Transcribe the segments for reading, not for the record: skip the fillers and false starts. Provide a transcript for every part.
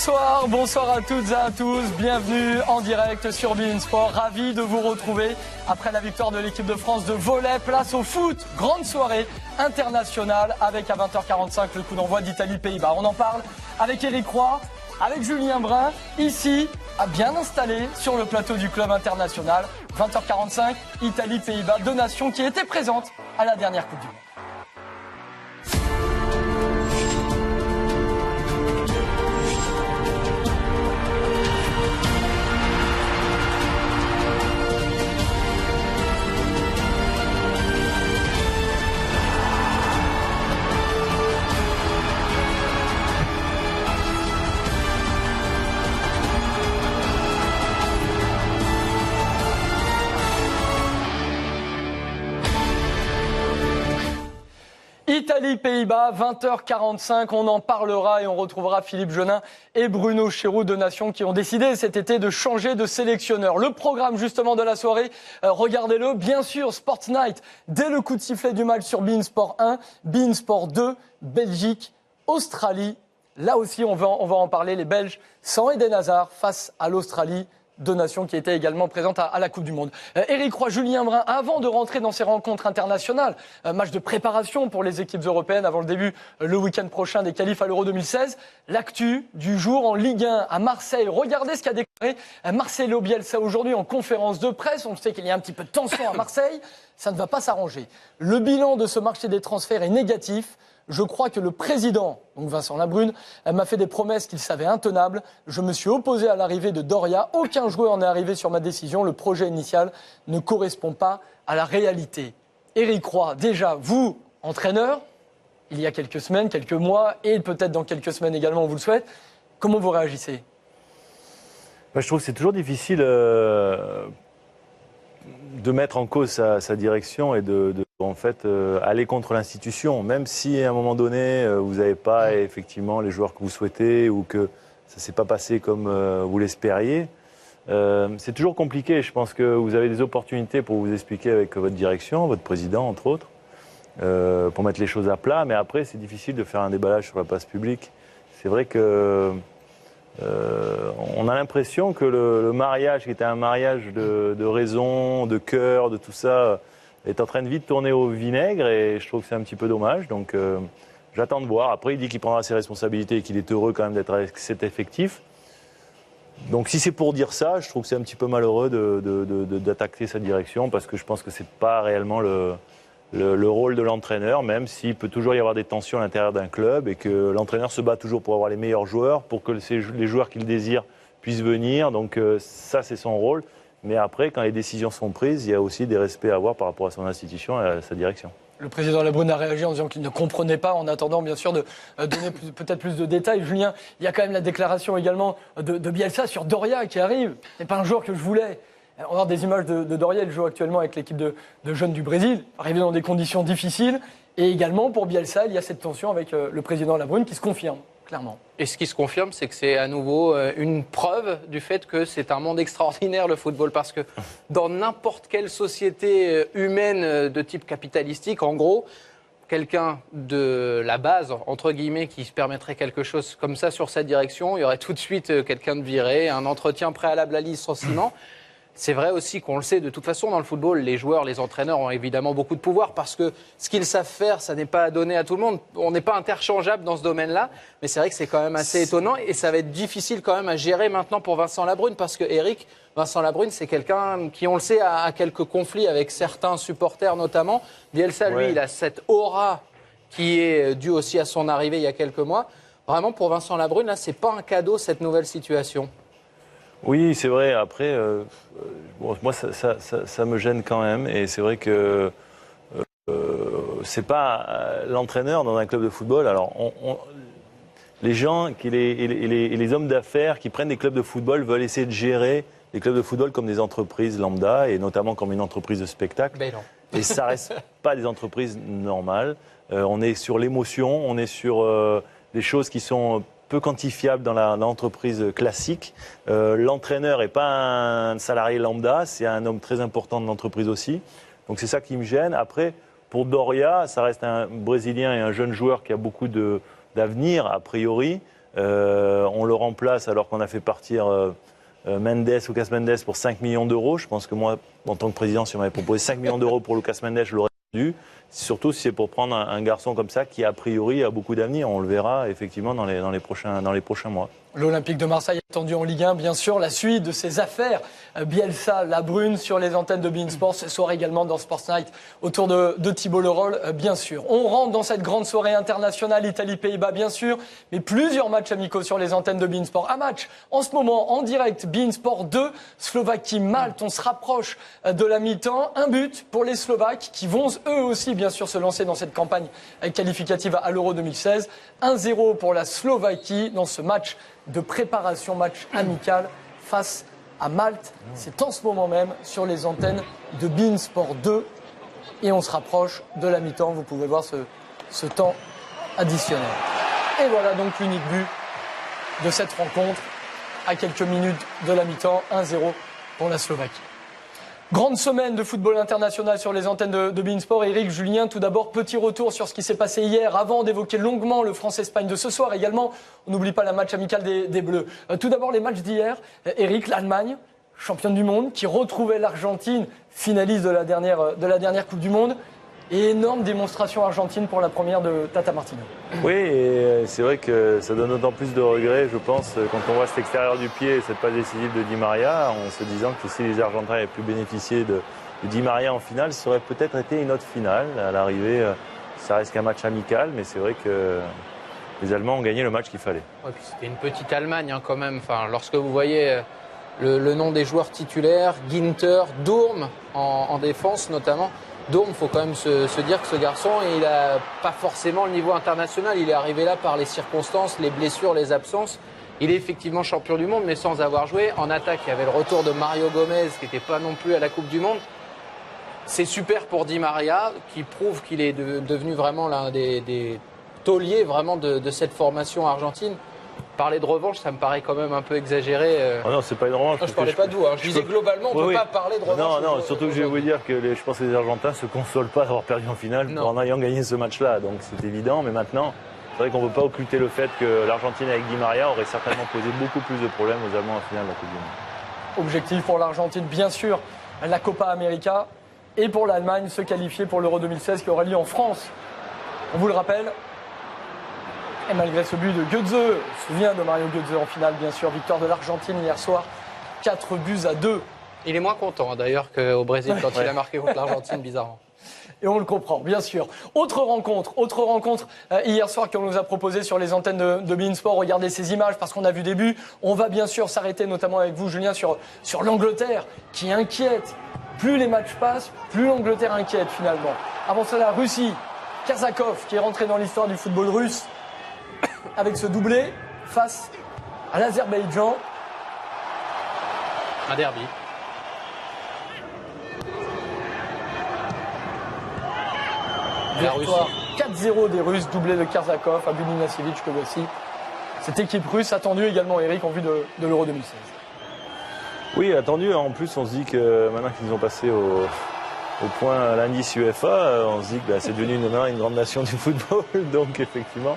Bonsoir à toutes et à tous, bienvenue en direct sur beIN Sport, ravi de vous retrouver après la victoire de l'équipe de France de volley, place au foot, grande soirée internationale avec à 20h45 le coup d'envoi d'Italie-Pays-Bas. On en parle avec Éric Roy, avec Julien Brun, ici, bien installé sur le plateau du club international. 20h45, Italie-Pays-Bas, deux nations qui étaient présentes à la dernière Coupe du Monde. Italie-Pays-Bas, 20h45, on en parlera et on retrouvera Philippe Genin et Bruno Chéroux, deux nations qui ont décidé cet été de changer de sélectionneur. Le programme justement de la soirée, regardez-le, bien sûr, Sport Night, dès le coup de sifflet du match sur beIN Sport 1, beIN Sport 2, Belgique, Australie. Là aussi, on va en parler, les Belges sans Eden Hazard face à l'Australie. Deux nations qui étaient également présentes à la Coupe du Monde. Éric Roy, Julien Brun, avant de rentrer dans ces rencontres internationales, match de préparation pour les équipes européennes avant le début le week-end prochain des qualifs à l'Euro 2016, l'actu du jour en Ligue 1 à Marseille. Regardez ce qu'a déclaré Marcelo Bielsa aujourd'hui en conférence de presse. On sait qu'il y a un petit peu de tension à Marseille, ça ne va pas s'arranger. Le bilan de ce marché des transferts est négatif. Je crois que le président, donc Vincent Labrune, m'a fait des promesses qu'il savait intenables. Je me suis opposé à l'arrivée de Doria. Aucun joueur n'est arrivé sur ma décision. Le projet initial ne correspond pas à la réalité. Éric Roy, déjà, vous, entraîneur, il y a quelques semaines, quelques mois, et peut-être dans quelques semaines également, on vous le souhaite, comment vous réagissez ? Je trouve que c'est toujours difficile de mettre en cause sa direction et de aller contre l'institution, même si à un moment donné vous n'avez pas effectivement les joueurs que vous souhaitez ou que ça ne s'est pas passé comme vous l'espériez. C'est toujours compliqué. Je pense que vous avez des opportunités pour vous expliquer avec votre direction, votre président entre autres, pour mettre les choses à plat, mais après c'est difficile de faire un déballage sur la place publique. C'est vrai que on a l'impression que le mariage, qui était un mariage de raison, de cœur, de tout ça, est en train de vite tourner au vinaigre et je trouve que c'est un petit peu dommage. Donc j'attends de voir. Après, il dit qu'il prendra ses responsabilités et qu'il est heureux quand même d'être avec cet effectif. Donc si c'est pour dire ça, je trouve que c'est un petit peu malheureux d'attaquer sa direction parce que je pense que c'est pas réellement le rôle de l'entraîneur, même s'il peut toujours y avoir des tensions à l'intérieur d'un club et que l'entraîneur se bat toujours pour avoir les meilleurs joueurs, pour que les joueurs qu'il désire puissent venir. Donc ça, c'est son rôle. Mais après, quand les décisions sont prises, il y a aussi des respects à avoir par rapport à son institution et à sa direction. Le président Labrune a réagi en disant qu'il ne comprenait pas, en attendant bien sûr de donner peut-être plus de détails. Julien, il y a quand même la déclaration également de Bielsa sur Doria qui arrive. Ce n'est pas un joueur que je voulais. On a des images de Doria, il joue actuellement avec l'équipe de jeunes du Brésil, arrivé dans des conditions difficiles. Et également pour Bielsa, il y a cette tension avec le président Labrune qui se confirme. Clairement. Et ce qui se confirme, c'est que c'est à nouveau une preuve du fait que c'est un monde extraordinaire, le football. Parce que dans n'importe quelle société humaine de type capitalistique, en gros, quelqu'un de la base, entre guillemets, qui se permettrait quelque chose comme ça sur cette direction, il y aurait tout de suite quelqu'un de viré, un entretien préalable à licenciement. C'est vrai aussi qu'on le sait, de toute façon, dans le football, les joueurs, les entraîneurs ont évidemment beaucoup de pouvoir parce que ce qu'ils savent faire, ça n'est pas donné à tout le monde. On n'est pas interchangeable dans ce domaine-là, mais c'est vrai que c'est quand même assez étonnant et ça va être difficile quand même à gérer maintenant pour Vincent Labrune parce que Vincent Labrune, c'est quelqu'un qui, on le sait, a quelques conflits avec certains supporters notamment. Bielsa, lui, il a cette aura qui est due aussi à son arrivée il y a quelques mois. Vraiment, pour Vincent Labrune, là, c'est pas un cadeau, cette nouvelle situation. Oui, c'est vrai. Après, moi, ça me gêne quand même. Et c'est vrai que c'est pas l'entraîneur dans un club de football. Alors, les gens et les hommes d'affaires qui prennent des clubs de football veulent essayer de gérer les clubs de football comme des entreprises lambda et notamment comme une entreprise de spectacle. Et ça reste pas des entreprises normales. On est sur l'émotion, on est sur des choses qui sont peu quantifiable dans l'entreprise classique. L'entraîneur n'est pas un salarié lambda, c'est un homme très important de l'entreprise aussi. Donc c'est ça qui me gêne. Après, pour Doria, ça reste un Brésilien et un jeune joueur qui a beaucoup d'avenir, a priori. On le remplace alors qu'on a fait partir Lucas Mendes pour 5 millions d'euros. Je pense que moi, en tant que président, si on m'avait proposé 5 millions d'euros pour Lucas Mendes, je l'aurais dû. Surtout si c'est pour prendre un garçon comme ça qui, a priori, a beaucoup d'avenir. On le verra effectivement dans les prochains mois. L'Olympique de Marseille attendu en Ligue 1, bien sûr. La suite de ces affaires, Bielsa, La Brune sur les antennes de beIN Sports, ce soir également dans Sports Night autour de Thibaut Leroll, bien sûr. On rentre dans cette grande soirée internationale, Italie-Pays-Bas, bien sûr, mais plusieurs matchs amicaux sur les antennes de beIN Sports. Un match en ce moment en direct, beIN Sports 2, Slovaquie-Malte. On se rapproche de la mi-temps. Un but pour les Slovaques qui vont eux aussi, bien sûr, se lancer dans cette campagne qualificative à l'Euro 2016. 1-0 pour la Slovaquie dans ce match de préparation, match amical face à Malte. C'est en ce moment même sur les antennes de beIN Sport 2 et on se rapproche de la mi-temps. Vous pouvez voir ce temps additionnel. Et voilà donc l'unique but de cette rencontre à quelques minutes de la mi-temps, 1-0 pour la Slovaquie. Grande semaine de football international sur les antennes de beIN Sport. Eric, Julien, tout d'abord, petit retour sur ce qui s'est passé hier avant d'évoquer longuement le France-Espagne de ce soir. Également, on n'oublie pas la match amical des Bleus. Tout d'abord, les matchs d'hier. Eric, l'Allemagne, championne du monde, qui retrouvait l'Argentine, finaliste de la dernière Coupe du Monde. Et énorme démonstration argentine pour la première de Tata Martino. Oui, et c'est vrai que ça donne d'autant plus de regrets, je pense, quand on voit cet extérieur du pied et cette passe décisive de Di Maria, en se disant que si les Argentins avaient pu bénéficier de Di Maria en finale, ça aurait peut-être été une autre finale. À l'arrivée, ça reste qu'un match amical, mais c'est vrai que les Allemands ont gagné le match qu'il fallait. Ouais, puis c'était une petite Allemagne quand même. Enfin, lorsque vous voyez le nom des joueurs titulaires, Ginter, Durm en défense notamment. Durm, il faut quand même se dire que ce garçon, il n'a pas forcément le niveau international. Il est arrivé là par les circonstances, les blessures, les absences. Il est effectivement champion du monde, mais sans avoir joué. En attaque, il y avait le retour de Mario Gomez, qui n'était pas non plus à la Coupe du Monde. C'est super pour Di Maria, qui prouve qu'il est devenu vraiment l'un des tauliers vraiment de cette formation argentine. Parler de revanche, ça me paraît quand même un peu exagéré. Oh non, c'est pas une revanche. Non, je parlais pas de vous. Hein. Je disais globalement, on ne peut pas parler de revanche. Non, surtout que je vais vous dire que je pense que les Argentins ne se consolent pas d'avoir perdu en finale en ayant gagné ce match-là. Donc c'est évident, mais maintenant, c'est vrai qu'on ne peut pas occulter le fait que l'Argentine avec Di Maria aurait certainement posé beaucoup plus de problèmes aux Allemands en finale de la Coupe du Monde. Objectif pour l'Argentine, bien sûr, la Copa América. Et pour l'Allemagne, se qualifier pour l'Euro 2016 qui aura lieu en France. On vous le rappelle. Et malgré ce but de Götze, on se souvient de Mario Götze en finale, bien sûr, victoire de l'Argentine hier soir, 4-2. Il est moins content d'ailleurs qu'au Brésil quand il a marqué contre l'Argentine, bizarrement. Et on le comprend, bien sûr. Autre rencontre hier soir qu'on nous a proposé sur les antennes de beIN Sport. Regardez ces images parce qu'on a vu des buts. On va bien sûr s'arrêter, notamment avec vous, Julien, sur l'Angleterre qui inquiète. Plus les matchs passent, plus l'Angleterre inquiète finalement. Avant cela, Russie, Kazakov qui est rentré dans l'histoire du football russe avec ce doublé face à l'Azerbaïdjan. Un derby. Victoire 4-0 des Russes, doublé de Kazakov, Abuni Nassevich, Kogossi. Cette équipe russe attendue également, Eric, en vue de l'Euro 2016. Oui, attendu. En plus, on se dit que maintenant qu'ils ont passé au point l'indice UEFA, on se dit que c'est devenu une grande nation du football. Donc, effectivement,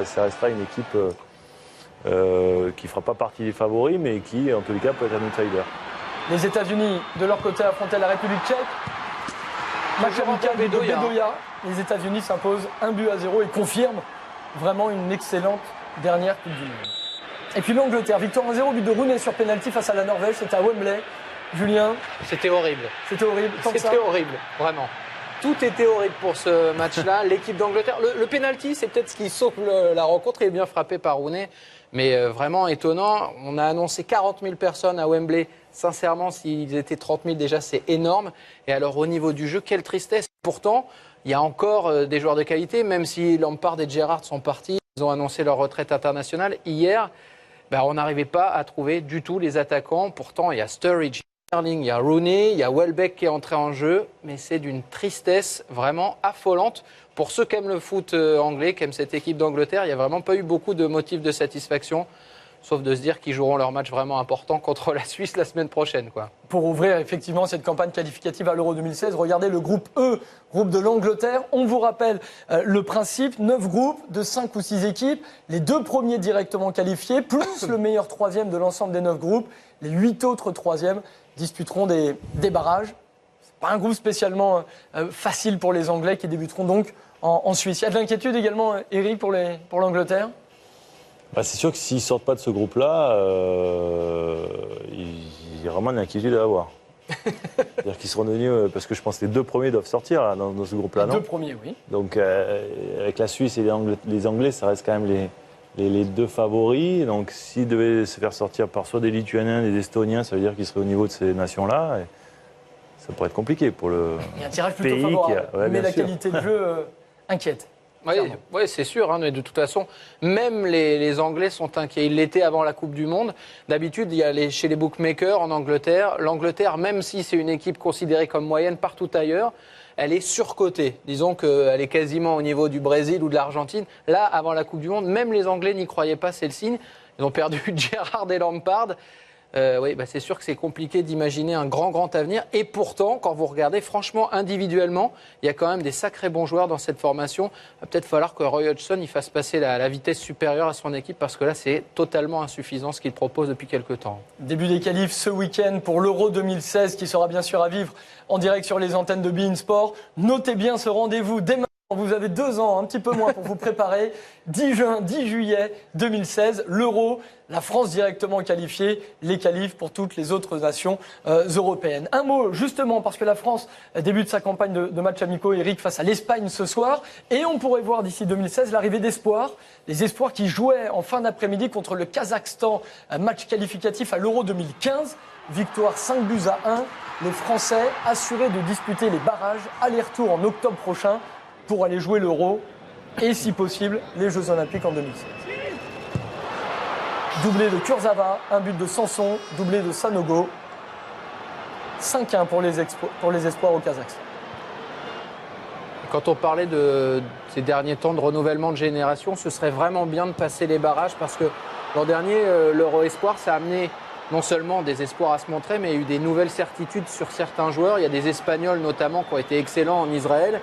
ça restera une équipe qui ne fera pas partie des favoris, mais qui, en tous les cas, peut être un outsider. Les États-Unis, de leur côté, affrontaient la République tchèque. Match amical de Bedoya. Les États-Unis s'imposent 1-0 et confirment vraiment une excellente dernière Coupe du Monde. Et puis l'Angleterre, victoire 1-0, but de Rooney sur penalty face à la Norvège, c'était à Wembley. Julien. C'était horrible. C'était horrible. C'était horrible, vraiment. Tout était horrible pour ce match-là. L'équipe d'Angleterre, le penalty, c'est peut-être ce qui sauve la rencontre. Il est bien frappé par Rooney, mais vraiment étonnant. On a annoncé 40 000 personnes à Wembley. Sincèrement, s'ils étaient 30 000 déjà, c'est énorme. Et alors, au niveau du jeu, quelle tristesse. Pourtant, il y a encore des joueurs de qualité, même si Lampard et Gerrard sont partis. Ils ont annoncé leur retraite internationale. Hier, on n'arrivait pas à trouver du tout les attaquants. Pourtant, il y a Sturridge, il y a Rooney, il y a Welbeck qui est entré en jeu. Mais c'est d'une tristesse vraiment affolante. Pour ceux qui aiment le foot anglais, qui aiment cette équipe d'Angleterre, il n'y a vraiment pas eu beaucoup de motifs de satisfaction. sauf de se dire qu'ils joueront leur match vraiment important contre la Suisse la semaine prochaine, quoi. Pour ouvrir effectivement cette campagne qualificative à l'Euro 2016, regardez le groupe E, groupe de l'Angleterre. On vous rappelle le principe, 9 groupes de 5 ou 6 équipes, les 2 premiers directement qualifiés, plus le meilleur 3e de l'ensemble des 9 groupes. Les 8 autres 3e disputeront des barrages. C'est pas un groupe spécialement facile pour les Anglais qui débuteront donc en Suisse. Il y a de l'inquiétude également, Eric, pour l'Angleterre? C'est sûr que s'ils ne sortent pas de ce groupe-là, il y a vraiment une inquiétude à avoir. C'est-à-dire qu'ils seront devenus, parce que je pense que les 2 premiers doivent sortir là, dans ce groupe-là, non? Les 2 premiers, oui. Donc avec la Suisse et les Anglais, ça reste quand même les 2 favoris. Donc s'ils devaient se faire sortir par soit des Lituaniens, des Estoniens, ça veut dire qu'ils seraient au niveau de ces nations-là. Et ça pourrait être compliqué pour le Il y a un tirage plutôt pays favorable, ouais, mais la sûr. qualité de jeu inquiète. Oui, c'est sûr, hein, mais de toute façon, même les Anglais sont inquiets. Ils l'étaient avant la Coupe du Monde. D'habitude, il y a chez les bookmakers en Angleterre, l'Angleterre, même si c'est une équipe considérée comme moyenne partout ailleurs, elle est surcotée. Disons qu'elle est quasiment au niveau du Brésil ou de l'Argentine. Là, avant la Coupe du Monde, même les Anglais n'y croyaient pas, c'est le signe. Ils ont perdu Gerrard et Lampard. C'est sûr que c'est compliqué d'imaginer un grand avenir. Et pourtant, quand vous regardez, franchement, individuellement, il y a quand même des sacrés bons joueurs dans cette formation. Il va peut-être falloir que Roy Hodgson il fasse passer la vitesse supérieure à son équipe parce que là, c'est totalement insuffisant ce qu'il propose depuis quelques temps. Début des qualifs ce week-end pour l'Euro 2016 qui sera bien sûr à vivre en direct sur les antennes de beIN Sport. Notez bien ce rendez-vous dès maintenant. Vous avez 2 ans, un petit peu moins pour vous préparer. 10 juillet 2016, l'Euro, la France directement qualifiée, les qualifs pour toutes les autres nations européennes. Un mot justement parce que la France débute sa campagne de matchs amicaux, Eric, face à l'Espagne ce soir. Et on pourrait voir d'ici 2016 l'arrivée d'espoirs. Les espoirs qui jouaient en fin d'après-midi contre le Kazakhstan, un match qualificatif à l'Euro 2015. Victoire 5-1. Les Français assurés de disputer les barrages aller-retour en octobre prochain pour aller jouer l'Euro et, si possible, les Jeux Olympiques en 2016. Doublé de Kurzawa, un but de Sanson, doublé de Sanogo. 5-1 pour les espoirs au Kazakhstan. Quand on parlait de ces derniers temps de renouvellement de génération, ce serait vraiment bien de passer les barrages parce que l'an dernier, l'Euro Espoir, ça a amené non seulement des espoirs à se montrer, mais il y a eu des nouvelles certitudes sur certains joueurs. Il y a des Espagnols notamment qui ont été excellents en Israël,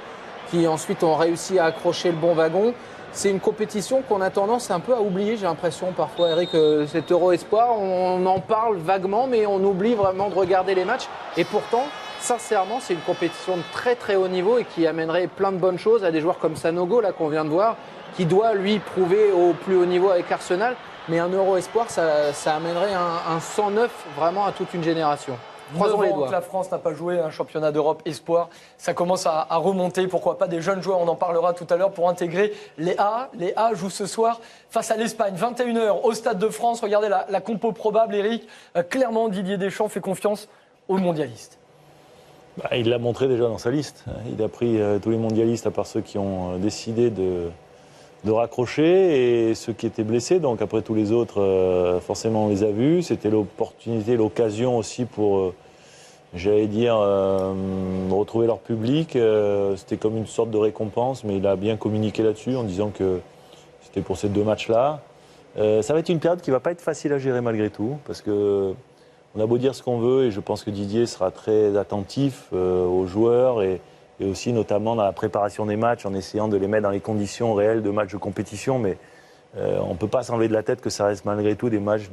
qui ensuite ont réussi à accrocher le bon wagon. C'est une compétition qu'on a tendance un peu à oublier, j'ai l'impression parfois, Eric, cet Euro Espoir, on en parle vaguement, mais on oublie vraiment de regarder les matchs. Et pourtant, sincèrement, c'est une compétition de très haut niveau et qui amènerait plein de bonnes choses à des joueurs comme Sanogo, là, qu'on vient de voir, qui doit, lui, prouver au plus haut niveau avec Arsenal. Mais un Euro Espoir, ça amènerait un 109 vraiment à toute une génération. 9 ans que la France n'a pas joué un championnat d'Europe espoir. Ça commence à remonter. Pourquoi pas des jeunes joueurs, on en parlera tout à l'heure, pour intégrer les A. Les A jouent ce soir face à l'Espagne. 21h au Stade de France. Regardez la compo probable, Eric. Clairement, Didier Deschamps fait confiance aux mondialistes. Il l'a montré déjà dans sa liste. Il a pris tous les mondialistes, à part ceux qui ont décidé de raccrocher et ceux qui étaient blessés. Donc après tous les autres, forcément on les a vus. C'était l'opportunité, l'occasion aussi pour, j'allais dire, retrouver leur public. C'était comme une sorte de récompense, mais il a bien communiqué là-dessus en disant que c'était pour ces 2 matchs-là. Ça va être une période qui ne va pas être facile à gérer malgré tout, parce que on a beau dire ce qu'on veut, et je pense que Didier sera très attentif aux joueurs et aussi notamment dans la préparation des matchs, en essayant de les mettre dans les conditions réelles de matchs de compétition. Mais on ne peut pas s'enlever de la tête que ça reste malgré tout des matchs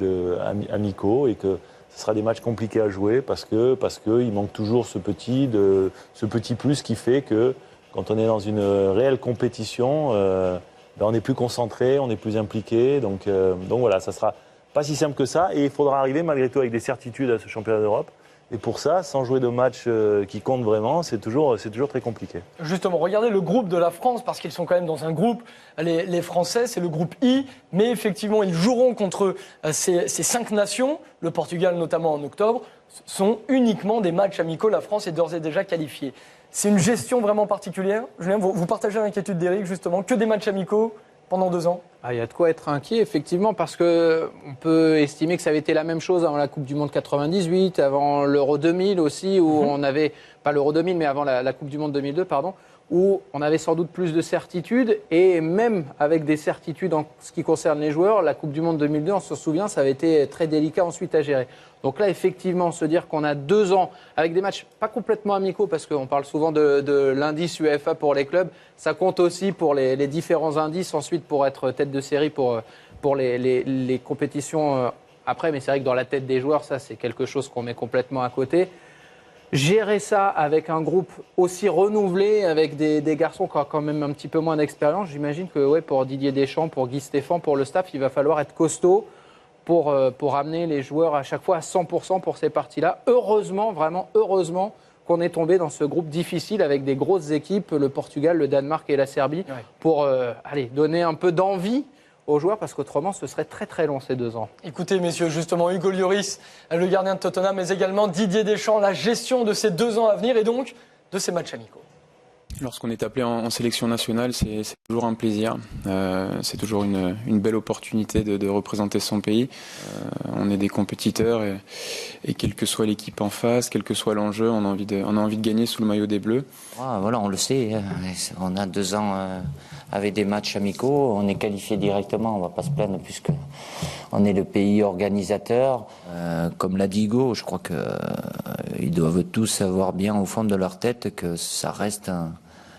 amicaux et que ce sera des matchs compliqués à jouer parce qu'il manque toujours ce petit plus qui fait que quand on est dans une réelle compétition, on est plus concentré, on est plus impliqué. Donc voilà, ça sera pas si simple que ça et il faudra arriver malgré tout avec des certitudes à ce championnat d'Europe. Et pour ça, sans jouer de match qui compte vraiment, c'est toujours très compliqué. Justement, regardez le groupe de la France, parce qu'ils sont quand même dans un groupe, les Français, c'est le groupe I, mais effectivement, ils joueront contre ces 5 nations, le Portugal notamment en octobre, sont uniquement des matchs amicaux, la France est d'ores et déjà qualifiée. C'est une gestion vraiment particulière. Julien, vous partagez l'inquiétude d'Éric, justement, que des matchs amicaux pendant 2 ans? Il y a de quoi être inquiet, effectivement, parce qu'on peut estimer que ça avait été la même chose avant la Coupe du Monde 98, avant l'Euro 2000 aussi, où on avait, pas l'Euro 2000, mais avant la Coupe du Monde 2002, pardon, où on avait sans doute plus de certitudes, et même avec des certitudes en ce qui concerne les joueurs, la Coupe du Monde 2002, on se souvient, ça avait été très délicat ensuite à gérer. Donc là, effectivement, se dire qu'on a 2 ans avec des matchs pas complètement amicaux, parce qu'on parle souvent de l'indice UEFA pour les clubs, ça compte aussi pour les différents indices ensuite pour être tête de série pour les compétitions après, mais c'est vrai que dans la tête des joueurs, ça c'est quelque chose qu'on met complètement à côté. Gérer ça avec un groupe aussi renouvelé, avec des garçons qui ont quand même un petit peu moins d'expérience, j'imagine que ouais, pour Didier Deschamps, pour Guy Stéphane, pour le staff, il va falloir être costaud pour amener les joueurs à chaque fois à 100% pour ces parties-là. Heureusement, vraiment heureusement qu'on est tombé dans ce groupe difficile avec des grosses équipes, le Portugal, le Danemark et la Serbie, pour donner un peu d'envie aux joueurs, parce qu'autrement, ce serait très très long ces 2 ans. Écoutez, messieurs, justement, Hugo Lloris, le gardien de Tottenham, mais également Didier Deschamps, la gestion de ces 2 ans à venir et donc de ces matchs amicaux. Lorsqu'on est appelé en sélection nationale, c'est toujours un plaisir. C'est toujours une belle opportunité de représenter son pays. On est des compétiteurs et quelle que soit l'équipe en face, quel que soit l'enjeu, on a envie de gagner sous le maillot des Bleus. Voilà, on le sait. On a 2 ans avec des matchs amicaux. On est qualifié directement. On ne va pas se plaindre puisque on est le pays organisateur. Comme l'a dit Hugo, je crois qu'ils doivent tous avoir bien au fond de leur tête que ça reste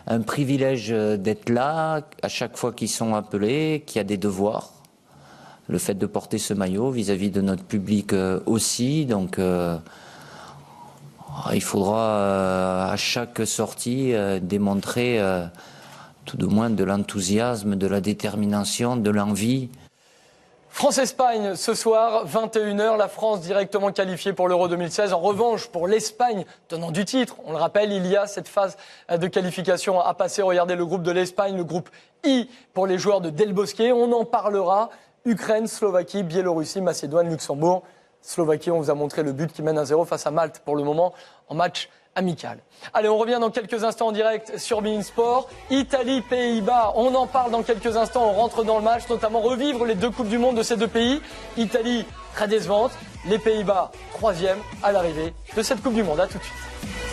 un privilège d'être là à chaque fois qu'ils sont appelés, qu'il y a des devoirs. Le fait de porter ce maillot vis-à-vis de notre public aussi. Donc, il faudra à chaque sortie démontrer tout de moins de l'enthousiasme, de la détermination, de l'envie. France-Espagne, ce soir, 21h, la France directement qualifiée pour l'Euro 2016. En revanche, pour l'Espagne, tenant du titre, on le rappelle, il y a cette phase de qualification à passer. Regardez le groupe de l'Espagne, le groupe I pour les joueurs de Del Bosque. On en parlera. Ukraine, Slovaquie, Biélorussie, Macédoine, Luxembourg. Slovaquie, on vous a montré le but qui mène 1-0 face à Malte pour le moment en match amical. Allez, on revient dans quelques instants en direct sur beIN Sport. Italie, Pays-Bas, on en parle dans quelques instants, on rentre dans le match, notamment revivre les 2 Coupes du Monde de ces 2 pays. Italie, très décevante, les Pays-Bas, 3e à l'arrivée de cette Coupe du Monde. À tout de suite.